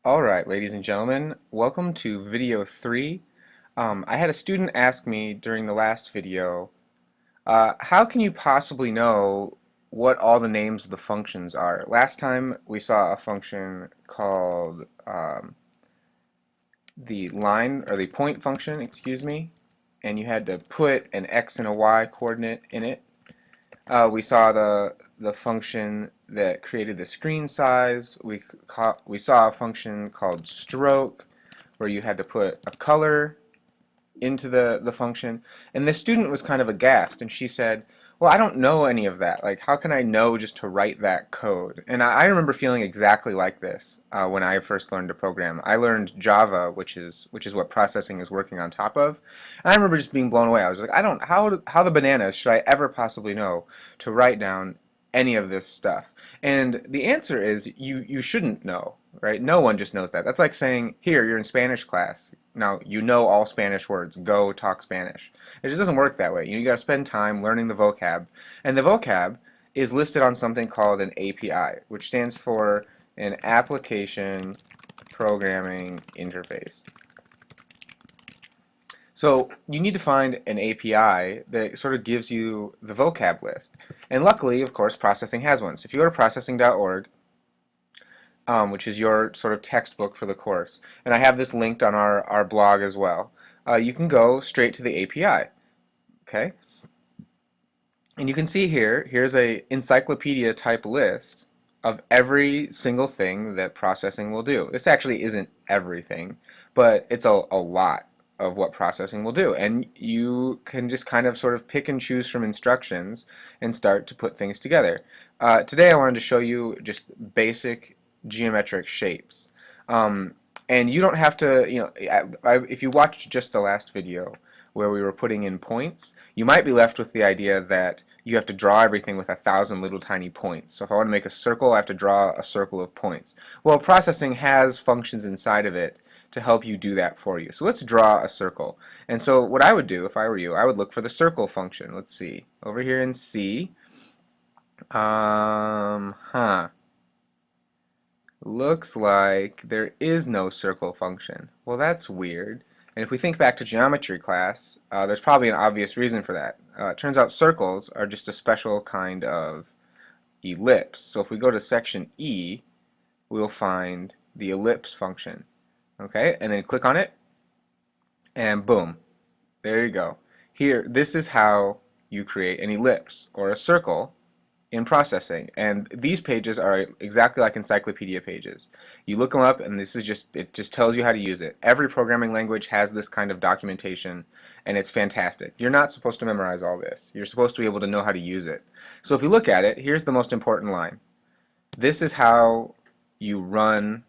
Alright, ladies and gentlemen, welcome to video 3. I had a student ask me during the last video, how can you possibly know what all the names of the functions are? Last time we saw a function called the line, or the point function, excuse me, and you had to put an x and a y coordinate in it. We saw the function that created the screen size. We saw a function called stroke, where you had to put a color into the function. And the student was kind of aghast, and she said, well, I don't know any of that. Like, how can I know just to write that code? And I remember feeling exactly like this when I first learned to program. I learned Java, which is what processing is working on top of. And I remember just being blown away. I was like, how the bananas should I ever possibly know to write down any of this stuff? And the answer is you shouldn't know, right? No one just knows that. That's like saying, here, you're in Spanish class. Now, you know all Spanish words. Go talk Spanish. It just doesn't work that way. You got to spend time learning the vocab. And the vocab is listed on something called an API, which stands for an Application Programming Interface. So you need to find an API that sort of gives you the vocab list. And luckily, of course, processing has one. So if you go to processing.org, which is your sort of textbook for the course, and I have this linked on our blog as well, you can go straight to the API. Okay? And you can see here's a encyclopedia type list of every single thing that processing will do. This actually isn't everything, but it's a lot of what processing will do. And you can just kind of sort of pick and choose from instructions and start to put things together. Today I wanted to show you just basic geometric shapes. And you don't have to, if you watched just the last video where we were putting in points, you might be left with the idea that you have to draw everything with 1,000 little tiny points. So if I want to make a circle, I have to draw a circle of points. Well, processing has functions inside of it to help you do that for you. So let's draw a circle. And so what I would do, if I were you, I would look for the circle function. Let's see. Over here in C, looks like there is no circle function. Well, that's weird. And if we think back to geometry class, there's probably an obvious reason for that. It turns out circles are just a special kind of ellipse. So if we go to section E, we'll find the ellipse function. Okay, and then click on it, and boom, there you go. Here, this is how you create an ellipse or a circle in processing, and these pages are exactly like encyclopedia pages. You look them up, and it just tells you how to use it. Every programming language has this kind of documentation, and it's fantastic. You're not supposed to memorize all this. You're supposed to be able to know how to use it. So if you look at it, here's the most important line. This is how you run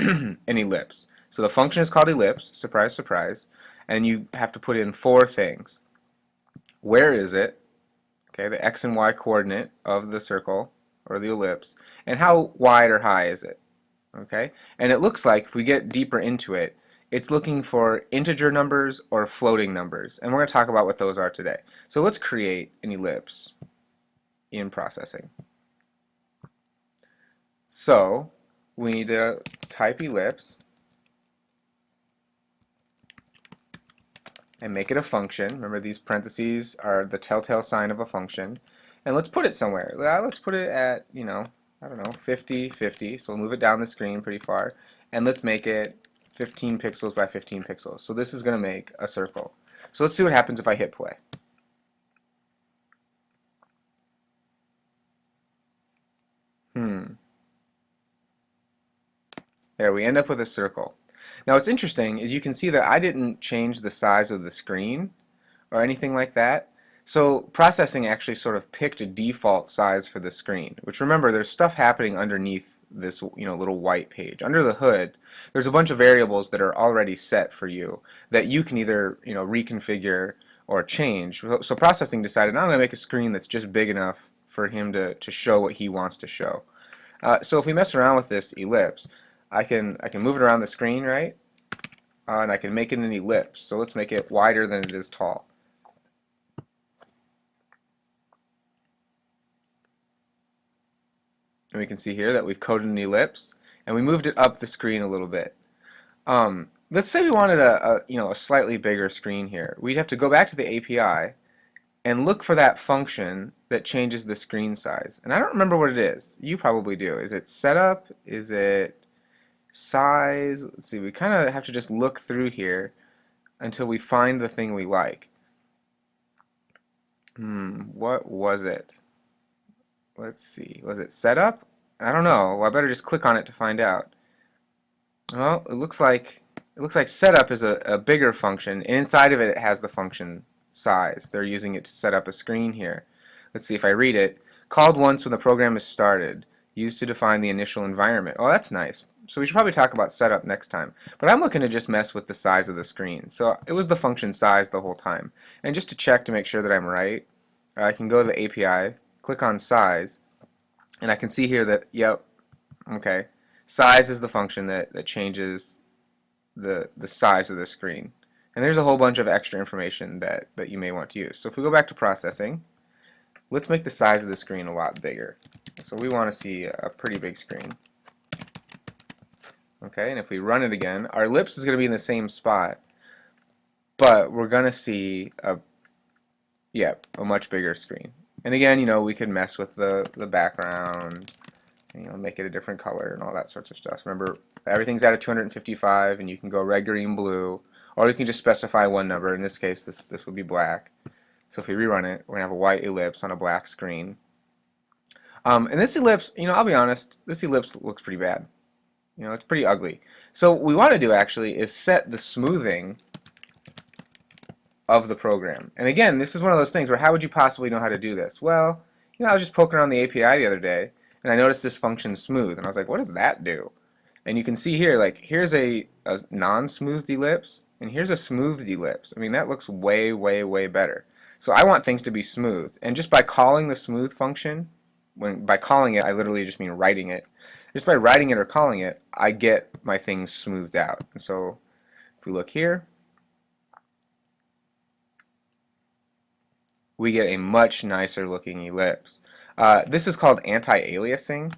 an ellipse. So the function is called ellipse, surprise, surprise, and you have to put in 4 things. Where is it? Okay, the x and y coordinate of the circle or the ellipse, and how wide or high is it? Okay, and it looks like if we get deeper into it, it's looking for integer numbers or floating numbers, and we're going to talk about what those are today. So let's create an ellipse in processing. So we need to type ellipse and make it a function. Remember, these parentheses are the telltale sign of a function. And let's put it somewhere. Let's put it at, I don't know, 50, 50. So we'll move it down the screen pretty far. And let's make it 15 pixels by 15 pixels. So this is going to make a circle. So let's see what happens if I hit play. There, we end up with a circle. Now what's interesting is you can see that I didn't change the size of the screen or anything like that. So processing actually sort of picked a default size for the screen, which, remember, there's stuff happening underneath this little white page. Under the hood, there's a bunch of variables that are already set for you that you can either reconfigure or change. So processing decided, I'm going to make a screen that's just big enough for him to show what he wants to show. So if we mess around with this ellipse, I can move it around the screen, right? And I can make it an ellipse. So let's make it wider than it is tall. And we can see here that we've coded an ellipse. and we moved it up the screen a little bit. Let's say we wanted a slightly bigger screen here. We'd have to go back to the API and look for that function that changes the screen size. And I don't remember what it is. You probably do. Is it setup? Is it size? Let's see. We kind of have to just look through here until we find the thing we like. What was it? Let's see. Was it setup? I don't know. Well, I better just click on it to find out. Well, it looks like setup is a bigger function, and inside of it it has the function size. They're using it to set up a screen here. Let's see if I read it. Called once when the program is started. Used to define the initial environment. Oh, that's nice. So we should probably talk about setup next time. But I'm looking to just mess with the size of the screen. So it was the function size the whole time. And just to check to make sure that I'm right, I can go to the API, click on size, and I can see here that, yep, okay, size is the function that changes the size of the screen. And there's a whole bunch of extra information that you may want to use. So if we go back to processing, let's make the size of the screen a lot bigger. So we want to see a pretty big screen. Okay, and if we run it again, our ellipse is going to be in the same spot, but we're going to see a much bigger screen. And again, we could mess with the background, make it a different color and all that sorts of stuff. Remember, everything's at a 255, and you can go red, green, blue, or you can just specify one number. In this case, this would be black. So if we rerun it, we're going to have a white ellipse on a black screen. And this ellipse, I'll be honest, this ellipse looks pretty bad. It's pretty ugly. So what we want to do actually is set the smoothing of the program. And again, this is one of those things where how would you possibly know how to do this? Well, I was just poking around the API the other day, and I noticed this function smooth, and I was like, what does that do? And you can see here, like, here's a non-smoothed ellipse, and here's a smoothed ellipse. I mean, that looks way, way, way better. So I want things to be smooth, and just by calling the smooth function, by calling it, I literally just mean writing it. Just by writing it or calling it, I get my things smoothed out. And so if we look here, we get a much nicer looking ellipse. This is called anti-aliasing.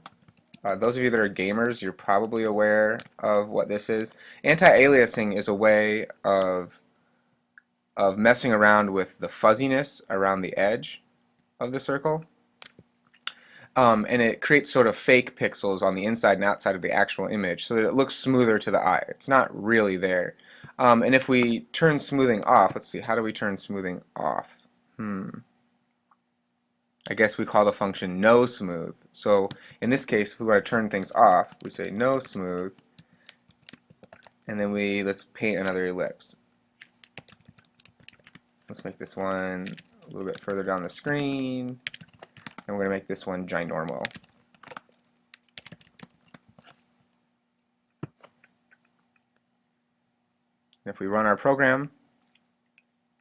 Those of you that are gamers, you're probably aware of what this is. Anti-aliasing is a way of messing around with the fuzziness around the edge of the circle. And it creates sort of fake pixels on the inside and outside of the actual image so that it looks smoother to the eye. It's not really there. And if we turn smoothing off, let's see, how do we turn smoothing off? I guess we call the function no smooth. So in this case, if we want to turn things off, we say no smooth, and then let's paint another ellipse. Let's make this one a little bit further down the screen. And we're going to make this one ginormo. And if we run our program,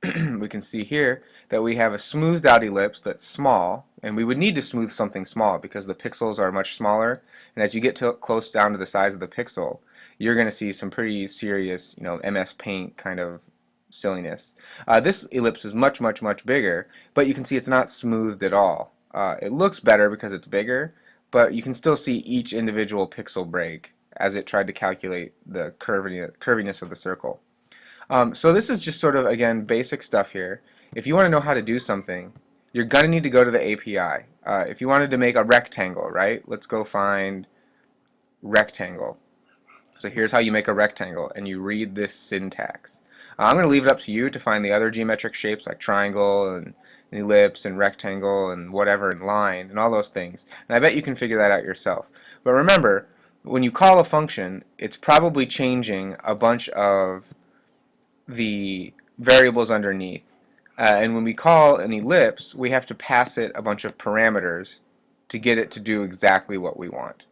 we can see here that we have a smoothed out ellipse that's small, and we would need to smooth something small because the pixels are much smaller, and as you get close down to the size of the pixel, you're going to see some pretty serious, MS Paint kind of silliness. This ellipse is much, much, much bigger, but you can see it's not smoothed at all. It looks better because it's bigger, but you can still see each individual pixel break as it tried to calculate the curviness of the circle. So this is just sort of, again, basic stuff here. If you want to know how to do something, you're going to need to go to the API. If you wanted to make a rectangle, right? Let's go find rectangle. So here's how you make a rectangle, and you read this syntax. I'm going to leave it up to you to find the other geometric shapes like triangle and an ellipse and rectangle and whatever and line and all those things. And I bet you can figure that out yourself. But remember, when you call a function, it's probably changing a bunch of the variables underneath. And when we call an ellipse, we have to pass it a bunch of parameters to get it to do exactly what we want.